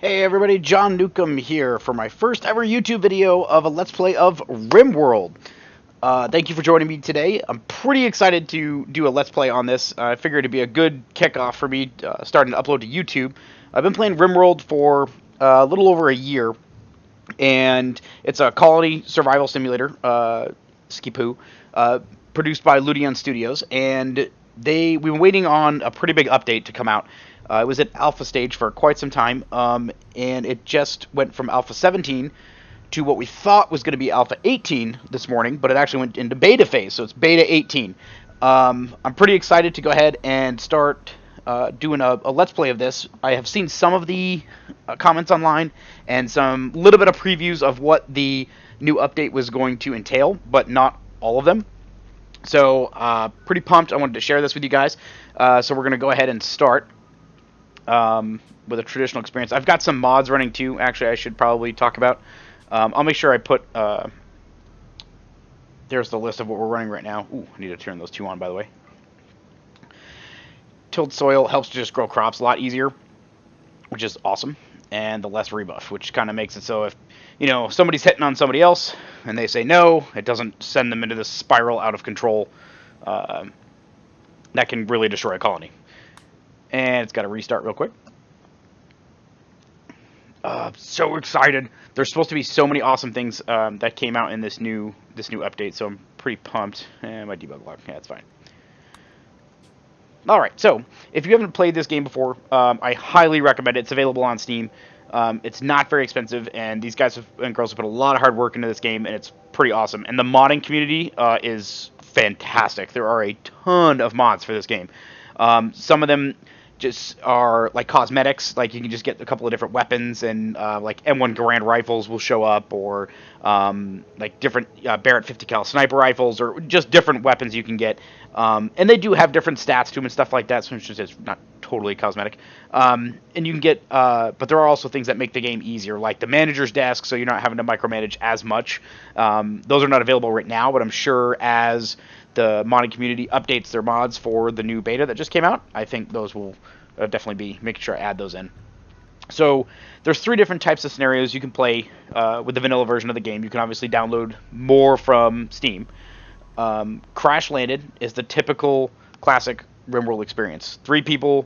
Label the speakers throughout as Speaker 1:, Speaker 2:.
Speaker 1: Hey everybody, John Newcomb here for my first ever YouTube video of a Let's Play of RimWorld. Thank you for joining me today. I'm pretty excited to do a Let's Play on this. I figured it'd be a good kickoff for me starting to upload to YouTube. I've been playing RimWorld for a little over a year, and it's a colony survival simulator, Skipoo, produced by Ludion Studios, and we've been waiting on a pretty big update to come out. It was at alpha stage for quite some time, and it just went from alpha 17 to what we thought was going to be alpha 18 this morning, but it actually went into beta phase, so it's beta 18. I'm pretty excited to go ahead and start doing a Let's Play of this. I have seen some of the comments online and some little bit of previews of what the new update was going to entail, but not all of them. So, pretty pumped. I wanted to share this with you guys. So we're going to go ahead and start with a traditional experience. I've got some mods running too, actually, I should probably talk about. I'll make sure I put, there's the list of what we're running right now. Ooh, I need to turn those two on, by the way. Tilled soil helps to just grow crops a lot easier, which is awesome. And the less rebuff, which kind of makes it so if, somebody's hitting on somebody else and they say no, it doesn't send them into this spiral out of control that can really destroy a colony. And it's got to restart real quick. So excited. There's supposed to be so many awesome things that came out in this new update, so I'm pretty pumped. My debug log, yeah, it's fine. Alright, so if you haven't played this game before, I highly recommend it. It's available on Steam. It's not very expensive, and these guys and girls have put a lot of hard work into this game, and it's pretty awesome. And the modding community is fantastic. There are a ton of mods for this game. Some of them just are like cosmetics, like you can just get a couple of different weapons, and like M1 Garand rifles will show up, or like different Barrett 50 cal sniper rifles, or just different weapons you can get. And they do have different stats to them and stuff like that, so it's just not totally cosmetic. And you can get, but there are also things that make the game easier, like the manager's desk, so you're not having to micromanage as much. Those are not available right now, but I'm sure as the modding community updates their mods for the new beta that just came out, I think those will definitely be making sure I add those in. So there's 3 different types of scenarios you can play with the vanilla version of the game. You can obviously download more from Steam. Crash Landed is the typical classic RimWorld experience. 3 people,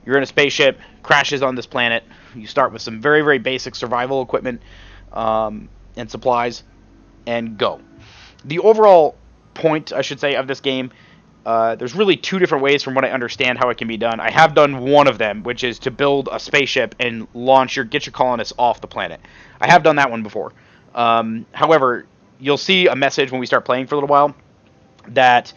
Speaker 1: you're in a spaceship, crashes on this planet. You start with some very, very basic survival equipment and supplies, and go. The overall point, I should say, of this game, there's really 2 different ways from what I understand how it can be done. I have done one of them, which is to build a spaceship and get your colonists off the planet. I have done that one before. However, you'll see a message when we start playing for a little while that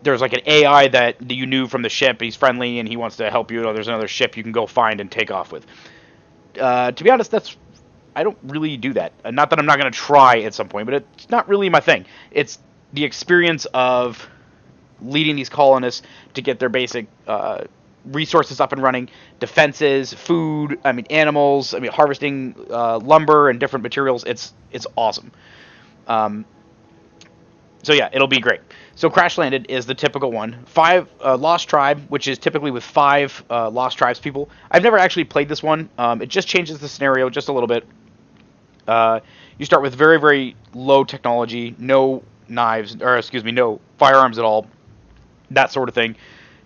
Speaker 1: there's like an AI that you knew from the ship. He's friendly and he wants to help you. There's another ship you can go find and take off with. To be honest, I don't really do that. Not that I'm not going to try at some point, but it's not really my thing. It's the experience of leading these colonists to get their basic resources up and running, defenses, food, animals, harvesting lumber and different materials. It's awesome. So yeah, it'll be great. So Crash Landed is the typical one. 5 Lost Tribe, which is typically with 5 Lost Tribes people. I've never actually played this one. It just changes the scenario just a little bit. You start with very, very low technology, no knives, or excuse me, no firearms at all, that sort of thing.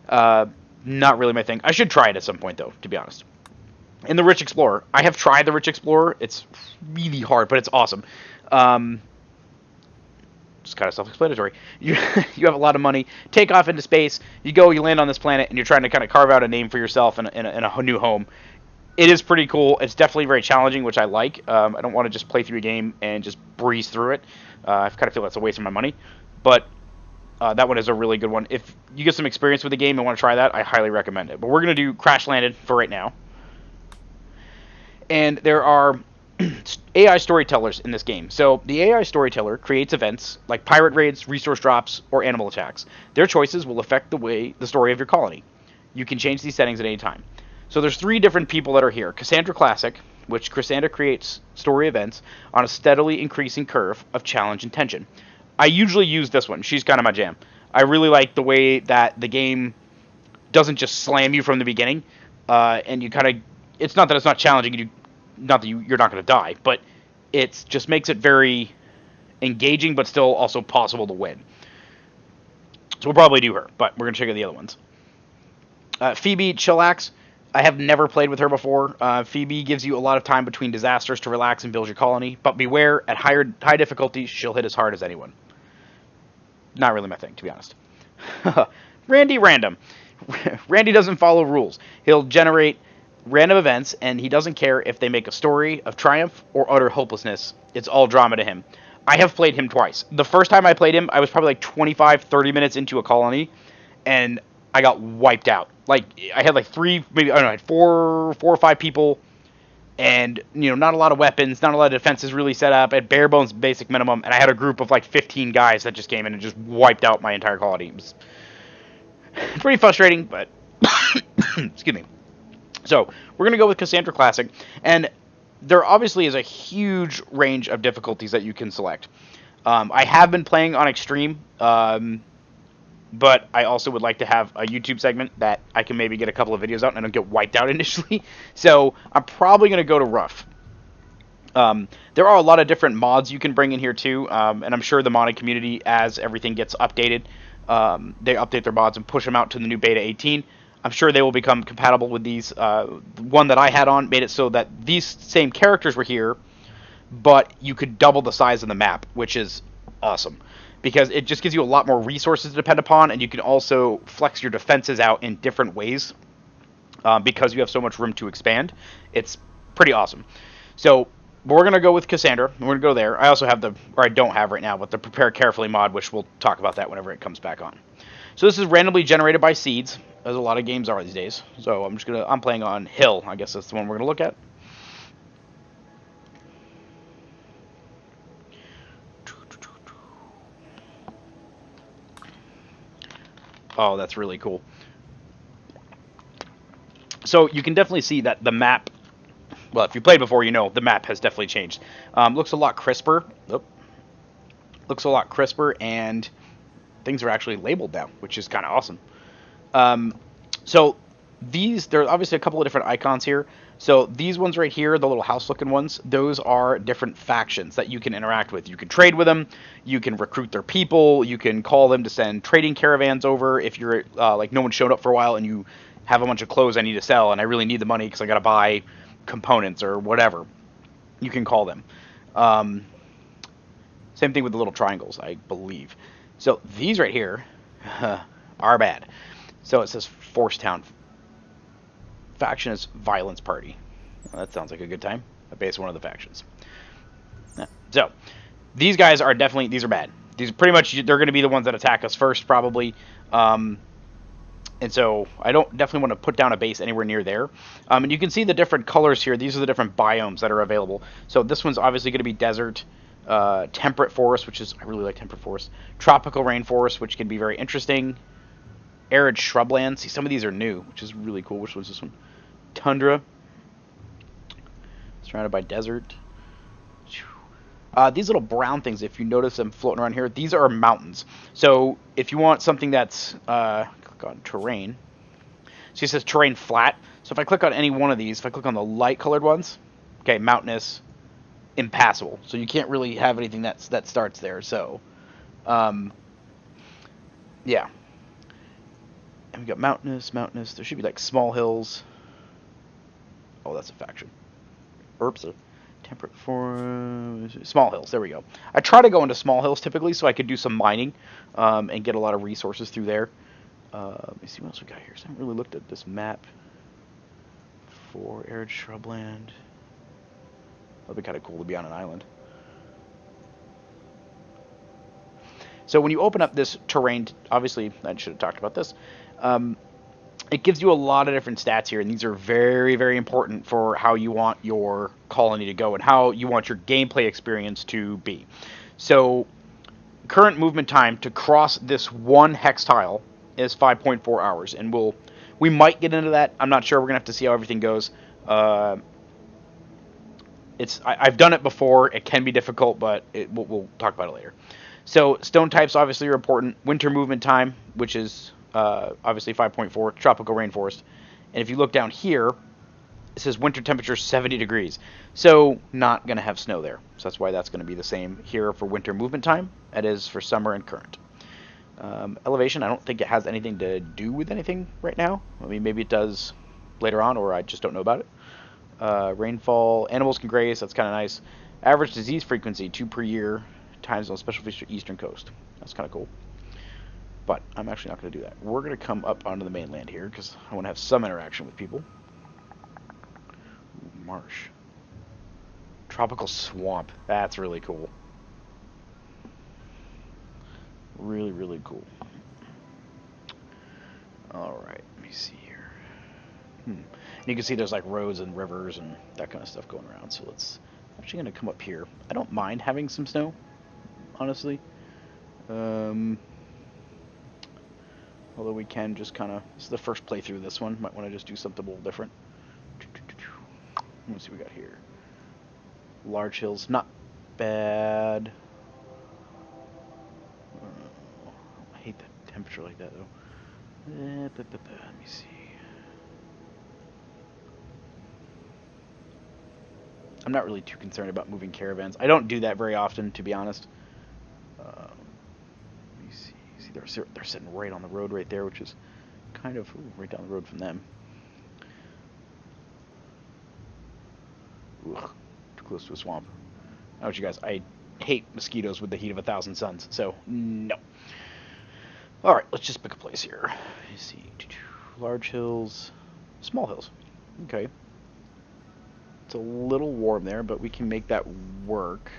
Speaker 1: Not really my thing. I should try it at some point, though, to be honest. In the Rich Explorer, I have tried the Rich Explorer. It's really hard, but it's awesome. It's kind of self-explanatory. You have a lot of money, take off into space, you land on this planet, and you're trying to kind of carve out a name for yourself in a new home. It is pretty cool. It's definitely very challenging, which I like. I don't want to just play through a game and just breeze through it. I kind of feel that's a waste of my money. But that one is a really good one. If you get some experience with the game and want to try that, I highly recommend it. But we're going to do Crash Landed for right now. And there are AI storytellers in this game. So the AI storyteller creates events like pirate raids, resource drops, or animal attacks. Their choices will affect the story of your colony. You can change these settings at any time. So there's 3 different people that are here. Cassandra Classic, which Cassandra creates story events on a steadily increasing curve of challenge and tension. I usually use this one. She's kind of my jam. I really like the way that the game doesn't just slam you from the beginning, and you kind of it's not that it's not challenging. Not that you're not going to die, but it just makes it very engaging, but still also possible to win. So we'll probably do her, but we're going to check out the other ones. Phoebe Chillax. I have never played with her before. Phoebe gives you a lot of time between disasters to relax and build your colony, but beware, at high difficulty, she'll hit as hard as anyone. Not really my thing, to be honest. Randy Random. Randy doesn't follow rules. He'll generate random events, and he doesn't care if they make a story of triumph or utter hopelessness. It's all drama to him. I have played him twice. The first time I played him, I was probably like 25, 30 minutes into a colony, and I got wiped out. Like, I had like maybe, I don't know, I had four or five people, and, you know, not a lot of weapons, not a lot of defenses really set up, at bare bones basic minimum, and I had a group of like 15 guys that just came in and just wiped out my entire colony. It was pretty frustrating, but, excuse me. So, we're going to go with Cassandra Classic, and there obviously is a huge range of difficulties that you can select. I have been playing on Extreme, but I also would like to have a YouTube segment that I can maybe get a couple of videos out and I don't get wiped out initially. So I'm probably going to go to Rough. There are a lot of different mods you can bring in here too, and I'm sure the modding community, as everything gets updated, they update their mods and push them out to the new Beta 18. I'm sure they will become compatible with these. One that I had on made it so that these same characters were here, but you could double the size of the map, which is awesome. Because it just gives you a lot more resources to depend upon, and you can also flex your defenses out in different ways because you have so much room to expand. It's pretty awesome. So we're going to go with Cassandra. We're going to go there. I also have or I don't have right now, but the Prepare Carefully mod, which we'll talk about that whenever it comes back on. So this is randomly generated by seeds, as a lot of games are these days. So I'm playing on Hill. I guess that's the one we're going to look at. Oh, that's really cool. So you can definitely see that the map, well, if you played before, you know the map has definitely changed. Looks a lot crisper. Looks a lot crisper, and things are actually labeled now, which is kind of awesome. So there's obviously a couple of different icons here. So these ones right here, the little house-looking ones, those are different factions that you can interact with. You can trade with them, you can recruit their people, you can call them to send trading caravans over if you're, like, no one showed up for a while and you have a bunch of clothes I need to sell and I really need the money because I got to buy components or whatever. You can call them. Same thing with the little triangles, I believe. So these right here are bad. So it says Force Town. Faction is Violence Party. Well, that sounds like a good time. I base one of the factions. Yeah. So these guys are these are bad. These are pretty much, they're going to be the ones that attack us first, probably. And so I don't definitely want to put down a base anywhere near there. And you can see the different colors here. These are the different biomes that are available. So this one's obviously going to be desert, temperate forest, which is, I really like temperate forest, tropical rainforest, which can be very interesting, arid shrubland. See, some of these are new, which is really cool. Which one's this one? Tundra, surrounded by desert. These little brown things, if you notice them floating around here, these are mountains. So if you want something that's, click on terrain. So it says terrain flat. So if I click on any one of these, if I click on the light colored ones, okay, mountainous, impassable. So you can't really have anything that starts there. So, yeah. And we got mountainous. There should be like small hills. Oh, that's a faction. Oops. Temperate forest. Small hills. There we go. I try to go into small hills typically so I could do some mining and get a lot of resources through there. Let me see what else we got here. So I haven't really looked at this map for arid shrubland. That'd be kind of cool to be on an island. So when you open up this terrain, obviously I should have talked about this. It gives you a lot of different stats here, and these are very, very important for how you want your colony to go and how you want your gameplay experience to be. So current movement time to cross this one hex tile is 5.4 hours, and we might get into that. I'm not sure. We're gonna have to see how everything goes. I've done it before. It can be difficult, but we'll talk about it later. So stone types obviously are important. Winter movement time, which is obviously 5.4, tropical rainforest. And if you look down here, it says winter temperature 70 degrees. So not going to have snow there. So that's why that's going to be the same here for winter movement time. It is for summer and current. Elevation, I don't think it has anything to do with anything right now. I mean, maybe it does later on, or I just don't know about it. Rainfall, animals can graze, that's kind of nice. Average disease frequency, 2 per year, times on special feature eastern coast. That's kind of cool. But I'm actually not going to do that. We're going to come up onto the mainland here, because I want to have some interaction with people. Ooh, marsh. Tropical swamp. That's really cool. Really, really cool. Alright, let me see here. And you can see there's like roads and rivers and that kind of stuff going around. So let's actually going to come up here. I don't mind having some snow, honestly. Although we can just kind of... This is the first playthrough of this one. Might want to just do something a little different. Let's see what we got here. Large hills. Not bad. I hate the temperature like that, though. Let me see. I'm not really too concerned about moving caravans. I don't do that very often, to be honest. Let me see. See, they're sitting right on the road right there, which is kind of right down the road from them. Ugh, too close to a swamp. I know what you guys, I hate mosquitoes with the heat of 1,000 suns, so no. Alright, let's just pick a place here. Let's see. Large hills, small hills. Okay. It's a little warm there, but we can make that work.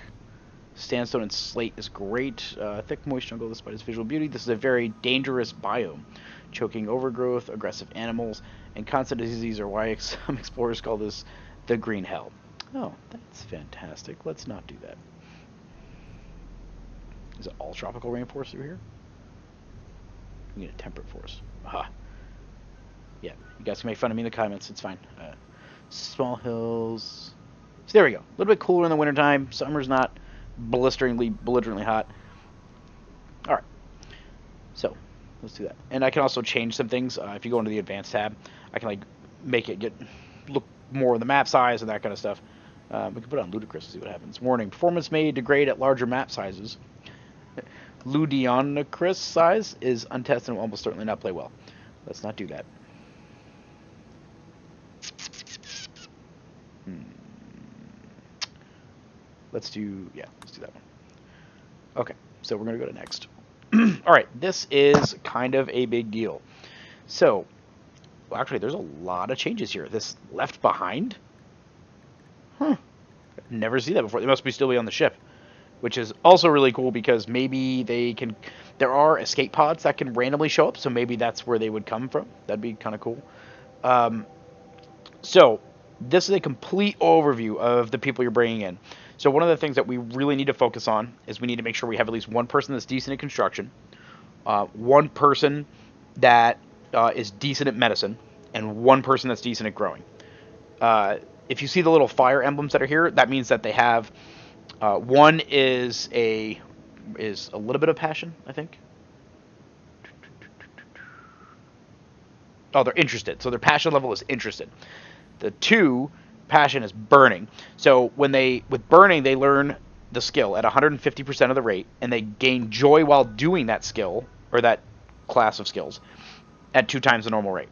Speaker 1: Sandstone and slate is great. Thick, moist jungle despite its visual beauty. This is a very dangerous biome. Choking overgrowth, aggressive animals, and constant disease are why some explorers call this the green hell. Oh, that's fantastic. Let's not do that. Is it all tropical rainforest through here? We need a temperate forest. Aha. Yeah, you guys can make fun of me in the comments. It's fine. Small hills. So there we go. A little bit cooler in the wintertime. Summer's not belligerently hot. Alright. So, let's do that. And I can also change some things. If you go into the advanced tab, I can like make it look more of the map size and that kind of stuff. We can put it on ludicrous to see what happens. Warning. Performance may degrade at larger map sizes. Ludicrous size is untested and will almost certainly not play well. Let's not do that. Let's do that one. Okay, so we're going to go to next. Alright, this is kind of a big deal. So, well, actually, there's a lot of changes here. This left behind? Huh. I've never seen that before. They must still be on the ship. Which is also really cool because maybe they can... There are escape pods that can randomly show up, so maybe that's where they would come from. That'd be kind of cool. So, this is a complete overview of the people you're bringing in. So one of the things that we really need to focus on is we need to make sure we have at least one person that's decent at construction, one person that is decent at medicine, and one person that's decent at growing. If you see the little fire emblems that are here, that means that they have... one is a little bit of passion, I think. Oh, they're interested. So their passion level is interested. The 2, passion, is burning. So with burning, they learn the skill at 150% of the rate, and they gain joy while doing that skill, or that class of skills, at 2 times the normal rate.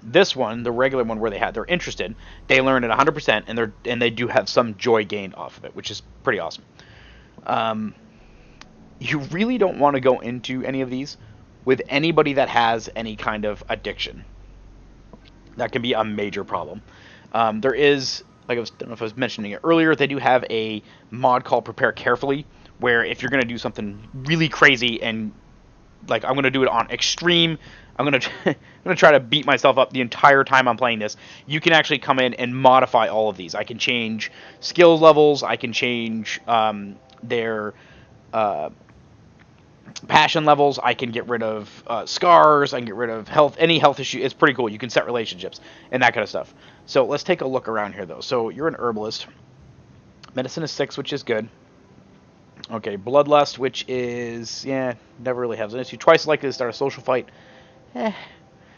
Speaker 1: This one, the regular one where they're interested, they learn at 100%, and they do have some joy gained off of it, which is pretty awesome. You really don't want to go into any of these with anybody that has any kind of addiction. That can be a major problem. There is, like I don't know if I was mentioning it earlier, they do have a mod called Prepare Carefully, where if you're going to do something really crazy and like I'm going to do it on extreme, I'm going to try to beat myself up the entire time I'm playing this, you can actually come in and modify all of these. I can change skills levels, I can change their passion levels, I can get rid of scars, I can get rid of any health issue. It's pretty cool. You can set relationships and that kind of stuff. So let's take a look around here though. So you're an herbalist. Medicine is 6, which is good. Okay, bloodlust, which is, never really has an issue. Twice likely to start a social fight.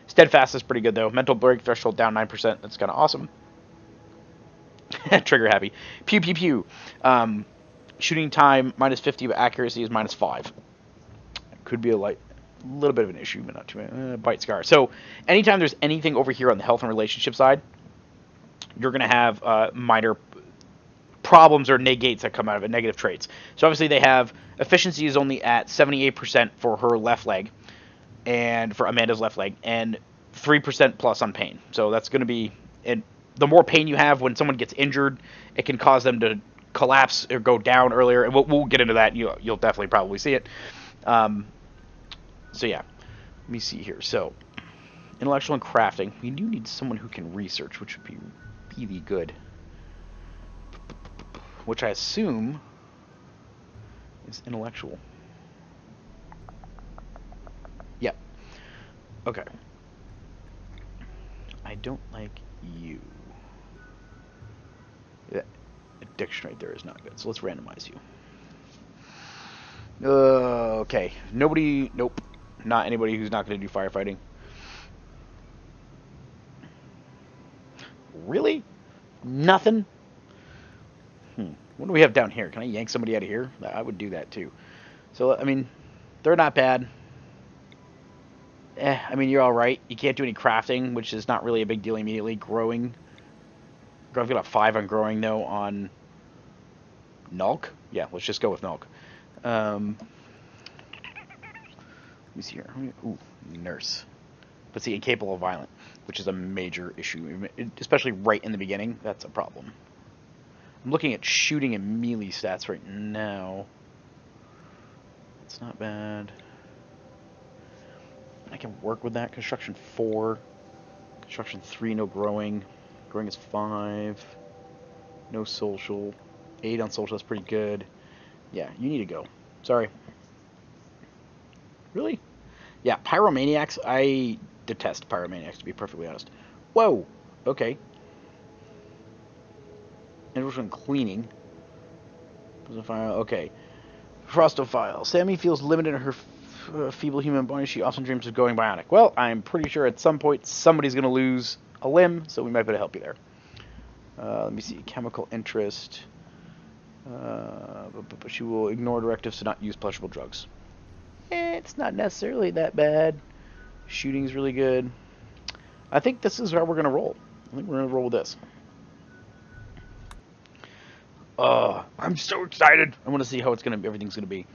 Speaker 1: Steadfast is pretty good though. Mental break threshold down 9%. That's kind of awesome. Trigger happy. Pew pew pew. Shooting time -50, but accuracy is -5. Could be a little bit of an issue, but not too much. Bite scar. So anytime there's anything over here on the health and relationship side, you're going to have minor problems or negates that come out of it, negative traits. So obviously they have efficiency is only at 78% for her left leg, and for Amanda's left leg, and 3% plus on pain. So that's going to be, and the more pain you have when someone gets injured, it can cause them to collapse or go down earlier. And we'll get into that. You'll definitely probably see it. So yeah, let me see here. So intellectual and crafting. We do need someone who can research, which would be really good. Which I assume is intellectual. Yep. Okay. I don't like you. That addiction right there is not good. So let's randomize you. Okay. Nobody. Nope. Not anybody who's not going to do firefighting. Really? Nothing? What do we have down here? Can I yank somebody out of here? I would do that too. So, I mean, they're not bad. I mean, you're alright. You can't do any crafting, which is not really a big deal immediately. Growing. I've got a 5 on growing, though, on Nulk. Yeah, let's just go with Nulk. Let me see here. Ooh, nurse. But see, incapable of violent, which is a major issue. Especially right in the beginning. That's a problem. I'm looking at shooting and melee stats right now. It's not bad. I can work with that. Construction 4. Construction 3, no growing. Growing is 5. No social. 8 on social, that's pretty good. Yeah, you need to go. Sorry. Really? Yeah, pyromaniacs. I detest pyromaniacs, to be perfectly honest. Whoa! Okay. Interest in cleaning. Okay. Frostophile. Sammy feels limited in her feeble human body. She often dreams of going bionic. Well, I'm pretty sure at some point somebody's going to lose a limb, so we might be able to help you there. Let me see. Chemical interest. But she will ignore directives to not use pleasurable drugs. It's not necessarily that bad. Shooting's really good. I think this is how we're going to roll. I think we're going to roll with this. Oh, I'm so excited. I want to see how everything's going to be.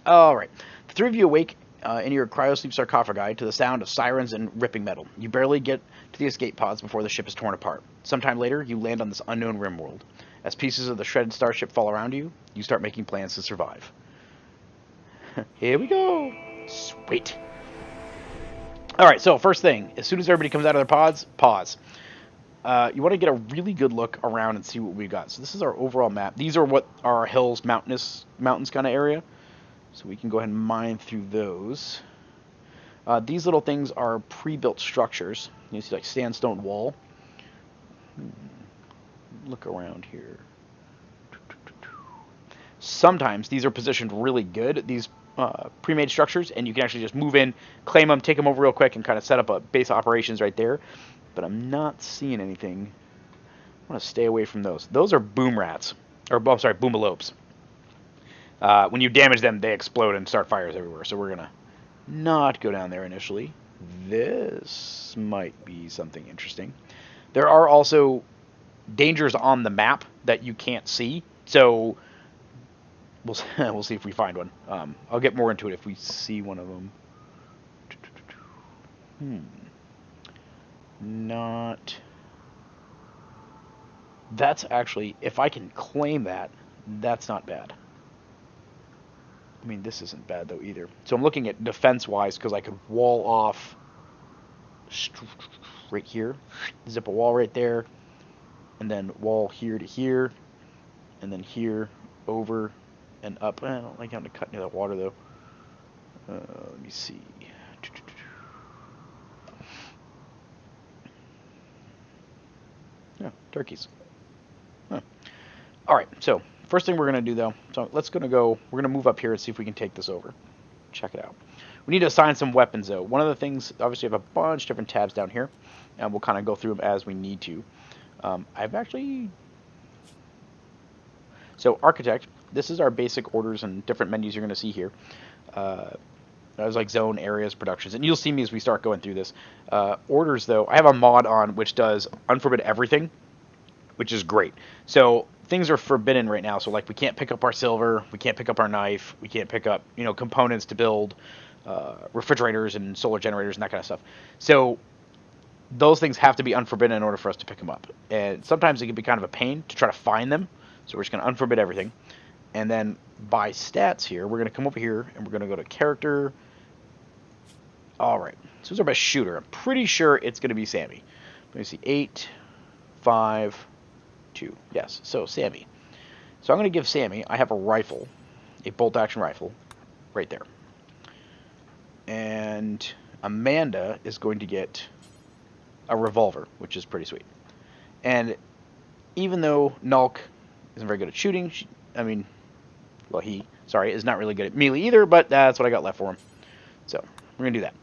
Speaker 1: All right. The three of you awake in your cryosleep sarcophagi to the sound of sirens and ripping metal. You barely get to the escape pods before the ship is torn apart. Sometime later, you land on this unknown RimWorld. As pieces of the shredded starship fall around you, you start making plans to survive. Here we go. Sweet. All right, so first thing, as soon as everybody comes out of their pods, pause. You want to get a really good look around and see what we've got. So this is our overall map. These are what are our hills, mountains kind of area. So we can go ahead and mine through those. These little things are pre-built structures. You see like sandstone wall. Look around here. Sometimes these are positioned really good, these pre-made structures, and you can actually just move in, claim them, take them over real quick, and kind of set up a base of operations right there. But I'm not seeing anything. I want to stay away from those. Those are boom rats. Or, I'm sorry, boomalopes. When you damage them, they explode and start fires everywhere. So we're going to not go down there initially. This might be something interesting. There are also dangers on the map that you can't see. So we'll see if we find one. I'll get more into it if we see one of them. Not. That's actually, if I can claim that, that's not bad. I mean, this isn't bad though either. So I'm looking at defense-wise because I could wall off right here, zip a wall right there, and then wall here to here, and then here over and up. I don't like having to cut near that water though. Let me see. Yeah, turkeys. Huh. All right, so first thing we're gonna do though, so we're gonna move up here and see if we can take this over. Check it out. We need to assign some weapons though. One of the things, obviously, I have a bunch of different tabs down here, and we'll kind of go through them as we need to. I've actually... So, architect, this is our basic orders and different menus you're going to see here. There's like zone, areas, productions, and you'll see me as we start going through this. Orders, though, I have a mod on which does unforbid everything, which is great. So things are forbidden right now. So like we can't pick up our silver, we can't pick up our knife, we can't pick up components to build refrigerators and solar generators and that kind of stuff. So those things have to be unforbidden in order for us to pick them up. And sometimes it can be kind of a pain to try to find them. So we're just going to unforbid everything. And then by stats here, we're going to come over here and we're going to go to character. All right. So who's our best shooter? I'm pretty sure it's going to be Sammy. Let me see. 8, 5, 2. Yes. So Sammy. So I'm going to give Sammy, I have a rifle, a bolt action rifle right there. And Amanda is going to get a revolver, which is pretty sweet. And even though Nulk isn't very good at shooting, he is not really good at melee either, but that's what I got left for him. So we're going to do that.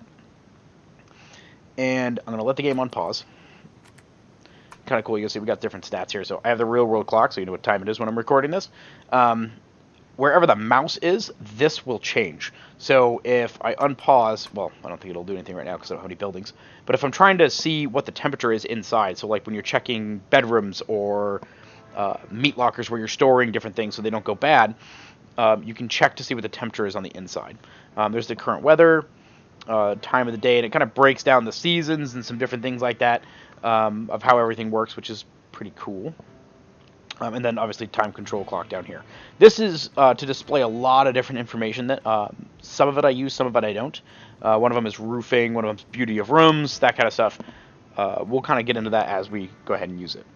Speaker 1: And I'm going to let the game on pause. Kind of cool. You can see we got different stats here. So I have the real world clock, so you know what time it is when I'm recording this. Wherever the mouse is, this will change. So if I unpause, well, I don't think it'll do anything right now because I don't have any buildings. But if I'm trying to see what the temperature is inside, so like when you're checking bedrooms or meat lockers where you're storing different things so they don't go bad, you can check to see what the temperature is on the inside. There's the current weather, time of the day, and it kind of breaks down the seasons and some different things like that of how everything works, which is pretty cool. And then obviously time control clock down here. This is to display a lot of different information. That some of it I use, some of it I don't. One of them is roofing, one of them is beauty of rooms, that kind of stuff. We'll kind of get into that as we go ahead and use it.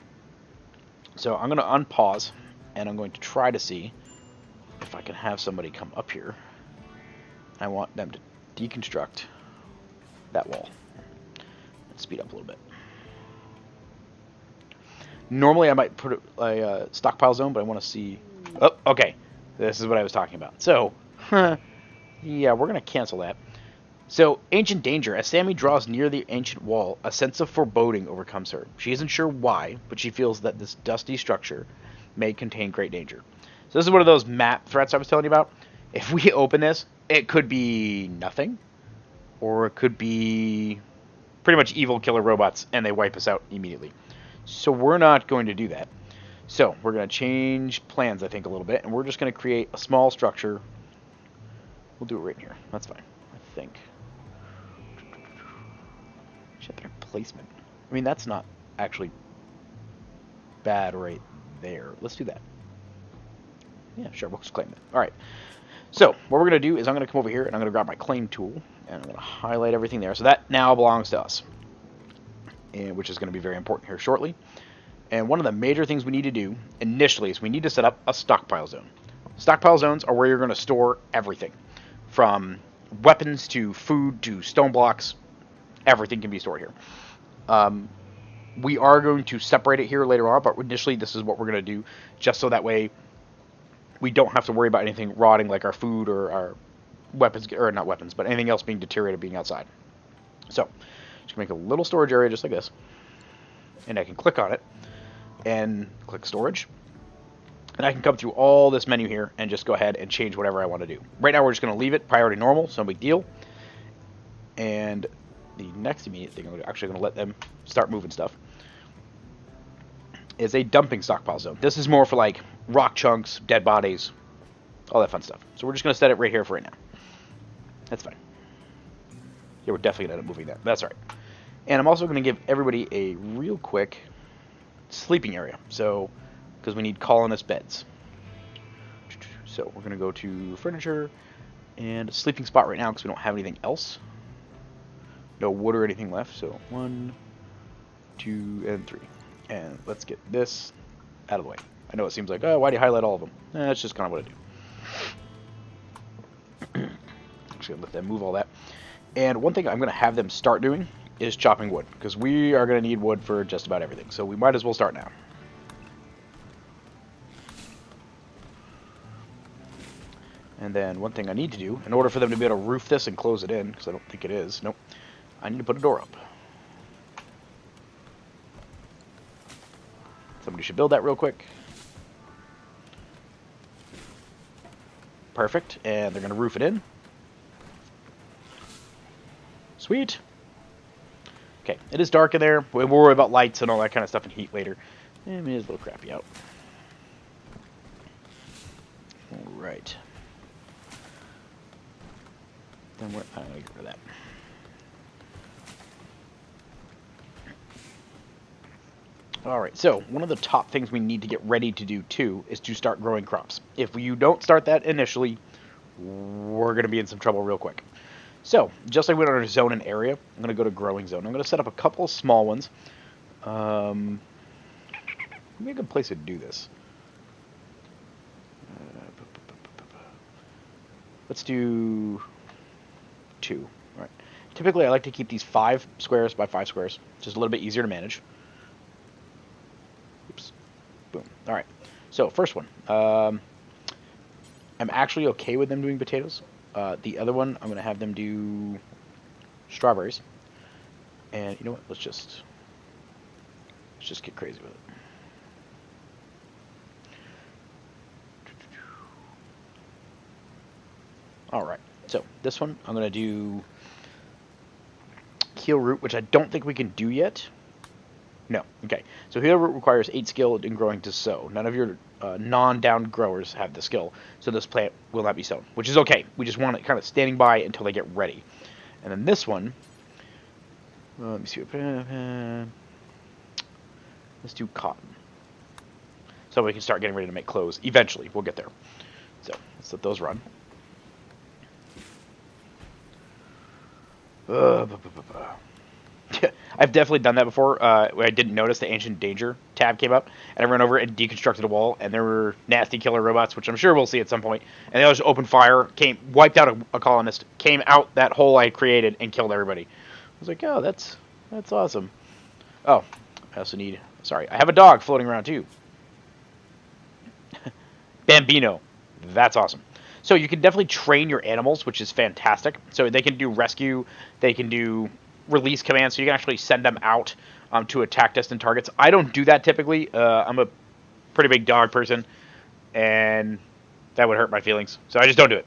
Speaker 1: So I'm going to unpause, and I'm going to try to see if I can have somebody come up here. I want them to deconstruct that wall. Let's speed up a little bit. Normally I might put a stockpile zone, but I want to see... Oh, okay. This is what I was talking about. So, yeah, we're going to cancel that. So, ancient danger. As Sammy draws near the ancient wall, a sense of foreboding overcomes her. She isn't sure why, but she feels that this dusty structure may contain great danger. So this is one of those map threats I was telling you about. If we open this, it could be nothing, or it could be pretty much evil killer robots, and they wipe us out immediately. So we're not going to do that. So we're going to change plans, I think, a little bit, and we're just going to create a small structure. We'll do it right here. That's fine, I think. Check their placement. I mean, that's not actually bad right there. Let's do that. Yeah, sure, we'll just claim it. All right. So what we're going to do is I'm going to come over here, and I'm going to grab my claim tool, and I'm going to highlight everything there. So that now belongs to us, and which is going to be very important here shortly. And one of the major things we need to do initially is we need to set up a stockpile zone. Stockpile zones are where you're going to store everything, from weapons to food to stone blocks. Everything can be stored here. We are going to separate it here later on, but initially this is what we're going to do, just so that way we don't have to worry about anything rotting, like our food or our weapons, or not weapons, but anything else being deteriorated being outside. So just make a little storage area just like this, and I can click on it and click storage, and I can come through all this menu here and just go ahead and change whatever I want to do. Right now we're just going to leave it priority normal, so no big deal. And the next immediate thing, I'm actually going to let them start moving stuff, is a dumping stockpile zone. This is more for like rock chunks, dead bodies, all that fun stuff. So we're just going to set it right here for right now. That's fine. Yeah, we're definitely going to end up moving that. That's all right. And I'm also going to give everybody a real quick sleeping area. So, because we need colonist beds. So we're going to go to furniture and a sleeping spot right now because we don't have anything else. No wood or anything left. So 1, 2, and 3. And let's get this out of the way. I know it seems like, oh, why do you highlight all of them? That's just kind of what I do. Actually, let them move all that. And one thing I'm going to have them start doing is chopping wood, because we are going to need wood for just about everything. So we might as well start now. And then one thing I need to do, in order for them to be able to roof this and close it in, because I don't think it is, nope, I need to put a door up. Somebody should build that real quick. Perfect. And they're going to roof it in. Sweet. Okay, it is dark in there. We'll worry about lights and all that kind of stuff and heat later. And it is a little crappy out. Alright. Then we're going to get rid of that. Alright, so one of the top things we need to get ready to do too is to start growing crops. If you don't start that initially, we're going to be in some trouble real quick. So, just like we went on our zone and area, I'm going to go to growing zone. I'm going to set up a couple of small ones. Maybe a good place to do this. Let's do 2. All right. Typically, I like to keep these 5 squares by 5 squares. Just a little bit easier to manage. Oops. Boom. All right. So, first one. I'm actually okay with them doing potatoes. The other one, I'm going to have them do strawberries. And you know what? Let's just get crazy with it. Alright, so this one, I'm going to do heal root, which I don't think we can do yet. No, okay. So heal root requires 8 skill in growing to sow. None of your non-down growers have the skill, so this plant will not be sown, which is okay. We just want it kind of standing by until they get ready. And then this one, let me see. Let's do cotton. So we can start getting ready to make clothes. Eventually, we'll get there. So let's let those run. I've definitely done that before. Where I didn't notice the Ancient Danger tab came up, and I ran over and deconstructed a wall, and there were nasty killer robots, which I'm sure we'll see at some point. And they just opened fire, wiped out a colonist, came out that hole I created, and killed everybody. I was like, oh, that's awesome. Oh, I also need. Sorry, I have a dog floating around too. Bambino, that's awesome. So you can definitely train your animals, which is fantastic. So they can do rescue, they can do release commands, so you can actually send them out to attack distant targets. I don't do that typically. I'm a pretty big dog person, and that would hurt my feelings, so I just don't do it.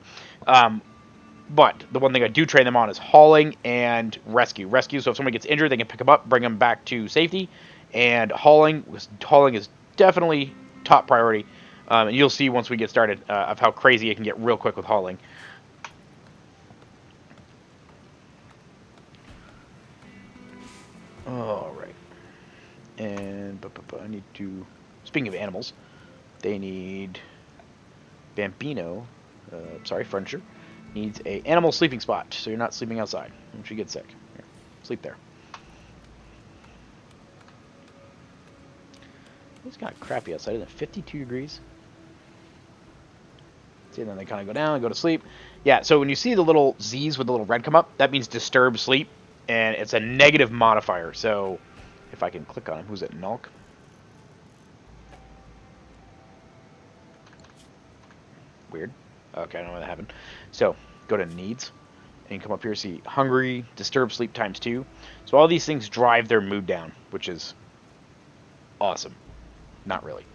Speaker 1: But the one thing I do train them on is hauling and rescue. Rescue, so if someone gets injured, they can pick them up, bring them back to safety. And hauling is definitely top priority. And you'll see once we get started of how crazy it can get real quick with hauling. All right. And I need to... Speaking of animals, they need... Bambino, furniture, needs a animal sleeping spot, so you're not sleeping outside once you get sick. Here, sleep there. It's kind of crappy outside, isn't it? 52 degrees. See, and then they kind of go down and go to sleep. Yeah, so when you see the little Z's with the little red come up, that means disturb sleep, and it's a negative modifier. So if I can click on him, who's it? Nulk. Weird. Okay, I don't know what that happened. So go to needs, and you come up here, see hungry, disturb sleep times 2. So all these things drive their mood down, which is awesome. Not really.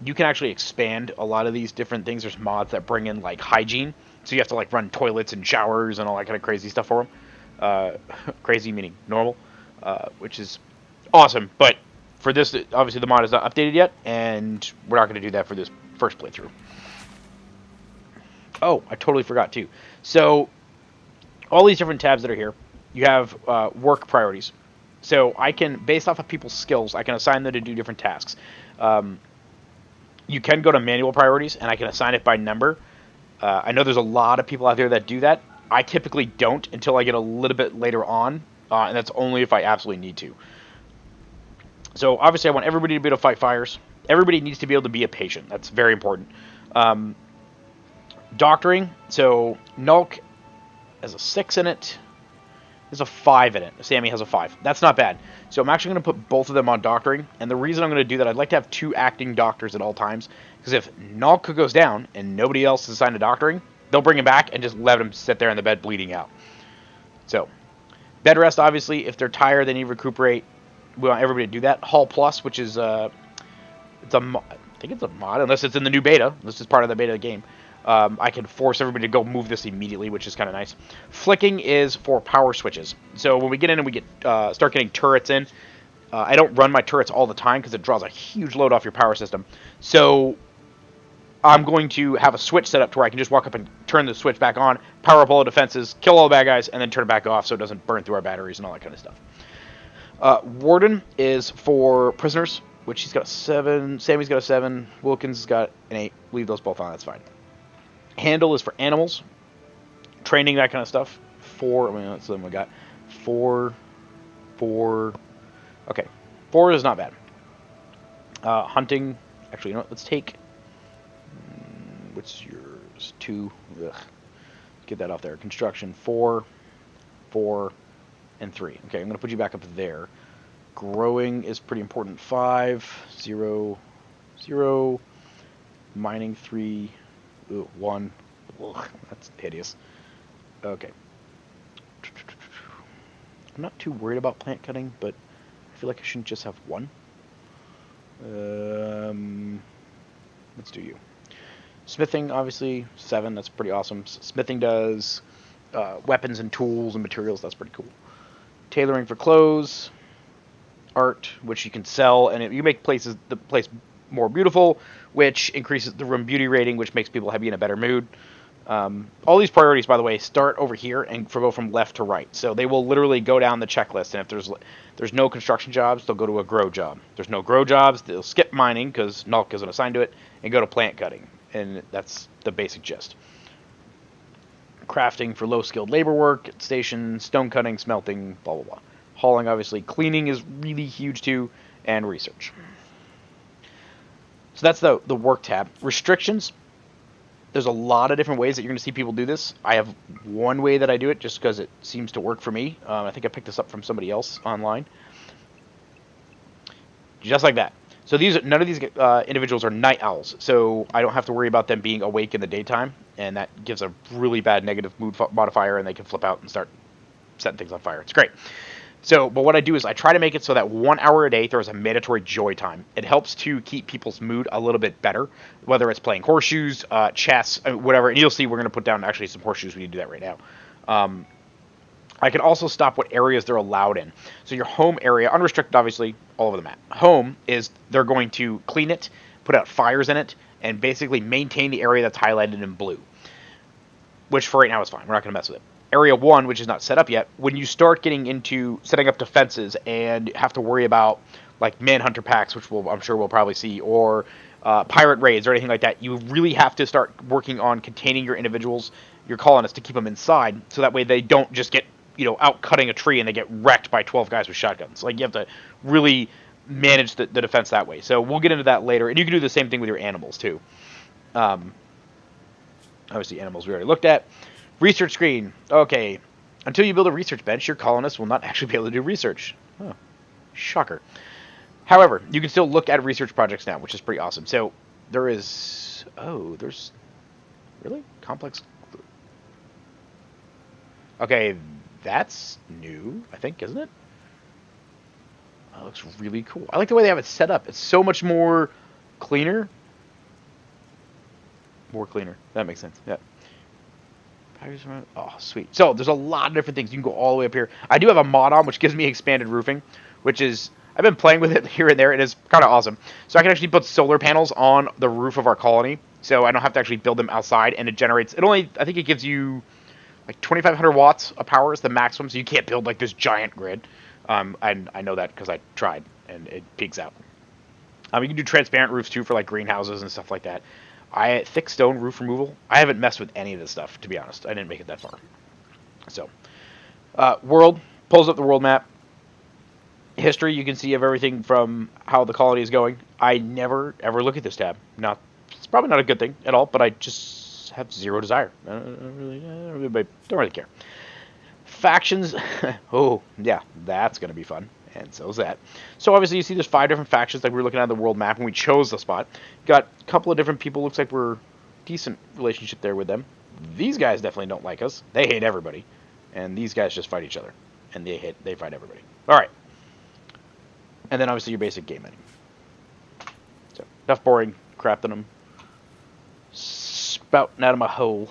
Speaker 1: You can actually expand a lot of these different things. There's mods that bring in like hygiene, so you have to like run toilets and showers and all that kind of crazy stuff for them. Crazy meaning normal, which is awesome. But for this, obviously the mod is not updated yet, and we're not going to do that for this first playthrough. Oh, I totally forgot too. So all these different tabs that are here, you have work priorities. So I can, based off of people's skills, I can assign them to do different tasks. You can go to manual priorities, and I can assign it by number. I know there's a lot of people out there that do that. I typically don't until I get a little bit later on, and that's only if I absolutely need to. So obviously I want everybody to be able to fight fires. Everybody needs to be able to be a patient. That's very important. Doctoring, so Nulk has a 6 in it. There's a 5 in it. Sammy has a 5. That's not bad. So I'm actually going to put both of them on doctoring. And the reason I'm going to do that, I'd like to have 2 acting doctors at all times. Because if Nulk goes down and nobody else is assigned to doctoring, they'll bring him back and just let him sit there in the bed bleeding out. So, bed rest, obviously. If they're tired, they need to recuperate. we want everybody to do that. Hall Plus, which is I think it's a mod, unless it's in the new beta. This is part of the beta of the game. I can force everybody to go move this immediately, which is kind of nice. Flicking is for power switches. So when we get in and we get start getting turrets in, I don't run my turrets all the time because it draws a huge load off your power system. So I'm going to have a switch set up to where I can just walk up and turn the switch back on, power up all the defenses, kill all the bad guys, and then turn it back off so it doesn't burn through our batteries and all that kind of stuff. Warden is for prisoners, which he's got a 7. Sammy's got a 7. Wilkins has got an 8. Leave those both on. That's fine. Handle is for animals, training, that kind of stuff. 4. I mean, that's the one we got. 4. Okay, 4 is not bad. Hunting. Actually, you know what? Let's take. What's yours? 2. Ugh. Get that off there. Construction 4, 4, and 3. Okay, I'm gonna put you back up there. Growing is pretty important. 5, 0, 0. Mining 3, 1. Ugh, that's hideous. Okay. I'm not too worried about plant cutting, but I feel like I shouldn't just have 1. Let's do you. Smithing, obviously, 7. That's pretty awesome. Smithing does weapons and tools and materials. That's pretty cool. Tailoring for clothes. Art, which you can sell, and you make the place more beautiful, which increases the room beauty rating, which makes people be in a better mood. All these priorities, by the way, start over here and go from left to right. So they will literally go down the checklist, and if there's no construction jobs, they'll go to a grow job. If there's no grow jobs, they'll skip mining because Nulk isn't assigned to it, and go to plant cutting. And that's the basic gist. Crafting for low-skilled labor work, station, stone cutting, smelting, blah, blah, blah. Hauling, obviously. Cleaning is really huge, too, and research. So that's the work tab. Restrictions. There's a lot of different ways that you're going to see people do this. I have one way that I do it just because it seems to work for me. I think I picked this up from somebody else online. Just like that. So none of these individuals are night owls, so I don't have to worry about them being awake in the daytime, and that gives a really bad negative mood modifier, and they can flip out and start setting things on fire. It's great. So, but what I do is I try to make it so that 1 hour a day there is a mandatory joy time. It helps to keep people's mood a little bit better, whether it's playing horseshoes, chess, whatever. And you'll see we're going to put down actually some horseshoes. We need to do that right now. I can also stop what areas they're allowed in. So your home area, unrestricted obviously, all over the map. Home is they're going to clean it, put out fires in it, and basically maintain the area that's highlighted in blue. Which for right now is fine. We're not going to mess with it. Area 1, which is not set up yet, when you start getting into setting up defenses and have to worry about like manhunter packs, which I'm sure we'll probably see, or pirate raids or anything like that, you really have to start working on containing your individuals, your colonists, to keep them inside, so that way they don't just get out cutting a tree and they get wrecked by 12 guys with shotguns. Like, you have to really manage the defense that way. So we'll get into that later, and you can do the same thing with your animals too. Obviously, animals we already looked at. Research screen. Okay. Until you build a research bench, your colonists will not actually be able to do research. Oh, shocker. However, you can still look at research projects now, which is pretty awesome. So there is... Oh, there's... Really? Complex... Okay, that's new, I think, isn't it? That looks really cool. I like the way they have it set up. It's so much more cleaner. More cleaner. That makes sense. Yeah. Oh, sweet. So there's a lot of different things. You can go all the way up here. I do have a mod on, which gives me expanded roofing, which is... I've been playing with it here and there. It is kind of awesome. So I can actually put solar panels on the roof of our colony, so I don't have to actually build them outside, and it generates... It only... I think it gives you like 2,500 watts of power is the maximum, so you can't build like this giant grid. And I know that because I tried, and it peaks out. You can do transparent roofs too for like greenhouses and stuff like that. Thick stone roof removal. I haven't messed with any of this stuff, to be honest. I didn't make it that far. So, world. Pulls up the world map. History, you can see of everything from how the colony is going. I never, ever look at this tab. It's probably not a good thing at all, but I just have zero desire. I don't really care. Factions. Oh, yeah, that's going to be fun. And so is that. So obviously you see there's 5 different factions like we were looking at the world map, and we chose the spot. Got a couple of different people. Looks like we're decent relationship there with them. These guys definitely don't like us. They hate everybody. And these guys just fight each other. And they fight everybody. Alright. And then obviously your basic game menu. So, enough boring crap in them. Spouting out of my hole.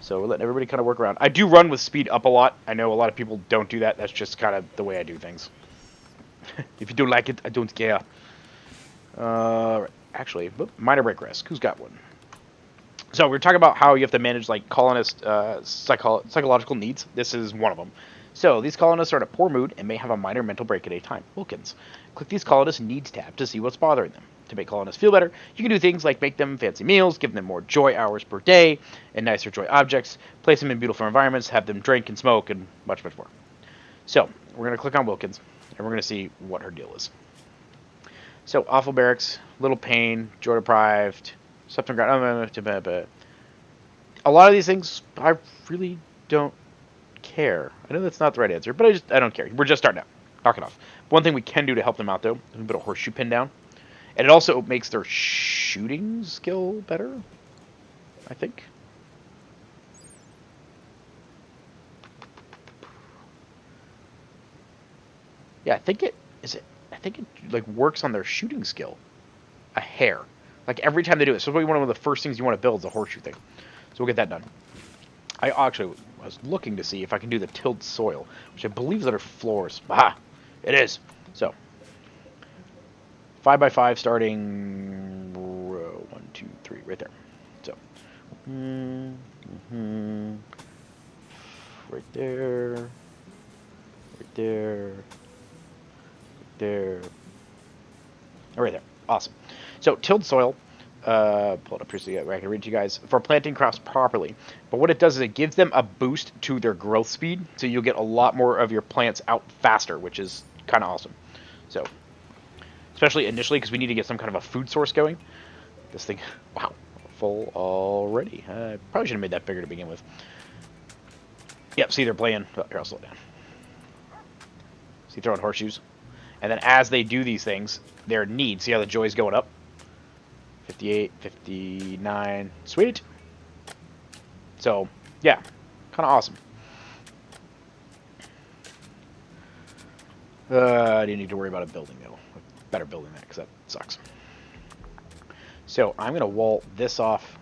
Speaker 1: So we're letting everybody kind of work around. I do run with speed up a lot. I know a lot of people don't do that. That's just kind of the way I do things. If you don't like it, I don't care. Actually, minor break risk. Who's got one? So we're talking about how you have to manage like colonist psychological needs. This is one of them. So these colonists are in a poor mood and may have a minor mental break at a time. Wilkins. Click these colonists' needs tab to see what's bothering them. To make colonists feel better, you can do things like make them fancy meals, give them more joy hours per day, and nicer joy objects, place them in beautiful environments, have them drink and smoke, and much, much more. So, we're going to click on Wilkins, and we're going to see what her deal is. So, awful barracks, little pain, joy deprived, something ground. A lot of these things, I really don't care. I know that's not the right answer, but I don't care. We're just starting out. Knock it off. One thing we can do to help them out, though, is we put a horseshoe pin down. And it also makes their shooting skill better, I think. Yeah, I think it like works on their shooting skill. A hair. Like every time they do it. So one of the first things you want to build is a horseshoe thing. So we'll get that done. I actually was looking to see if I can do the tilled soil, which I believe is under floors. Aha! It is. So 5x5 starting row 1, 2, 3, right there. So, right there, right there, right there, right there. Awesome. So, tilled soil. Pull it up here so I can read to you guys. For planting crops properly. But what it does is it gives them a boost to their growth speed, so you'll get a lot more of your plants out faster, which is kind of awesome. So, especially initially, because we need to get some kind of a food source going. This thing, wow, full already. I probably should have made that bigger to begin with. Yep, see, they're playing. Oh, here, I'll slow it down. See, throwing horseshoes. And then as they do these things, their need, see how the joy's going up? 58, 59, sweet. So, yeah, kind of awesome. I didn't need to worry about a building, though. Better building that, because that sucks. So, I'm going to wall this off,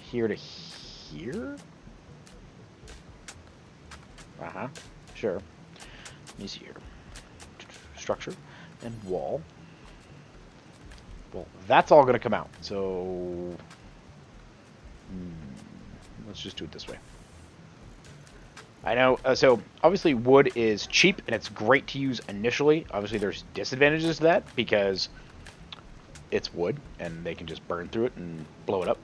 Speaker 1: here to here? Uh-huh, sure. Let me see here. Structure and wall. Well, that's all going to come out, so let's just do it this way. I know, so obviously wood is cheap and it's great to use initially. Obviously there's disadvantages to that because it's wood and they can just burn through it and blow it up.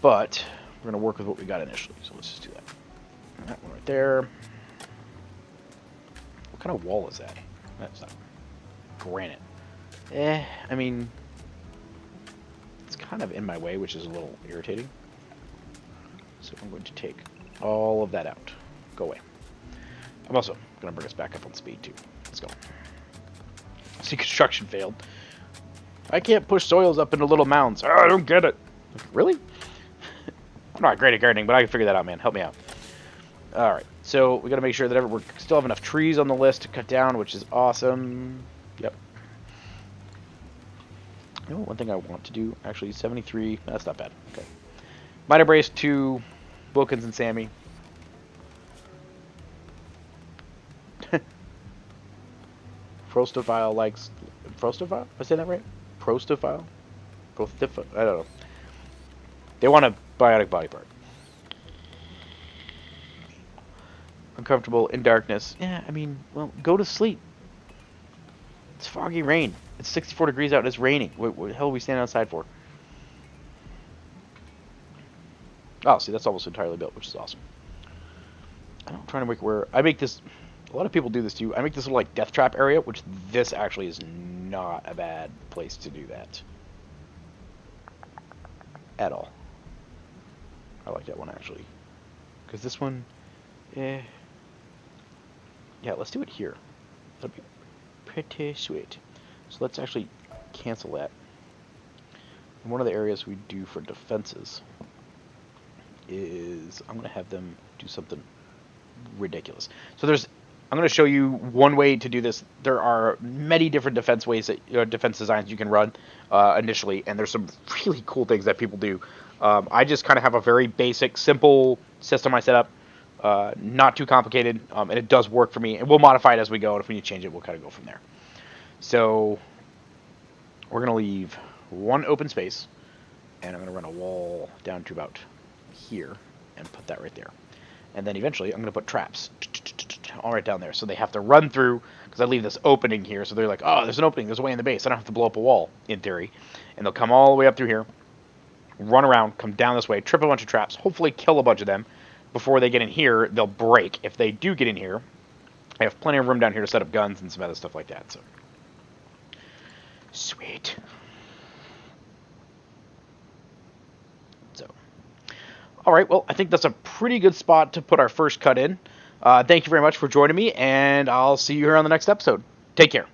Speaker 1: But we're going to work with what we got initially, so let's just do that. That one right there. What kind of wall is that? That's not granite. I mean, it's kind of in my way, which is a little irritating. So I'm going to take all of that out. Go away. I'm also going to bring us back up on speed, too. Let's go. See, construction failed. I can't push soils up into little mounds. Oh, I don't get it. Like, really? I'm not great at gardening, but I can figure that out, man. Help me out. Alright, so we got to make sure that we still have enough trees on the list to cut down, which is awesome. Yep. You know, one thing I want to do, actually, 73, that's not bad. Okay. Minor brace to Wilkins and Sammy. Prostophile likes... Prostophile? Am I saying that right? Prostophile? Prostophile? I don't know. They want a biotic body part. Uncomfortable in darkness. Yeah, I mean, well, go to sleep. It's foggy rain. It's 64 degrees out and it's raining. What the hell are we standing outside for? Oh, see, that's almost entirely built, which is awesome. I'm trying to make where... I make this... A lot of people do this too. I make this little, like, death trap area, which this actually is not a bad place to do that. At all. I like that one, actually. Because this one... Yeah, let's do it here. That'll be pretty sweet. So let's actually cancel that. And one of the areas we do for defenses is I'm going to have them do something ridiculous. So I'm going to show you one way to do this. There are many different defense ways defense designs you can run initially, and there's some really cool things that people do. I just kind of have a very basic, simple system I set up, not too complicated, and it does work for me. And we'll modify it as we go, and if we need to change it, we'll kind of go from there. So we're going to leave one open space, and I'm going to run a wall down to about here and put that right there. And then eventually I'm going to put traps all right down there. So they have to run through, because I leave this opening here. So they're like, oh, there's an opening. There's a way in the base. I don't have to blow up a wall, in theory. And they'll come all the way up through here, run around, come down this way, trip a bunch of traps, hopefully kill a bunch of them. Before they get in here, they'll break. If they do get in here, I have plenty of room down here to set up guns and some other stuff like that. So, sweet. So, all right, well, I think that's a pretty good spot to put our first cut in. Thank you very much for joining me, and I'll see you here on the next episode. Take care.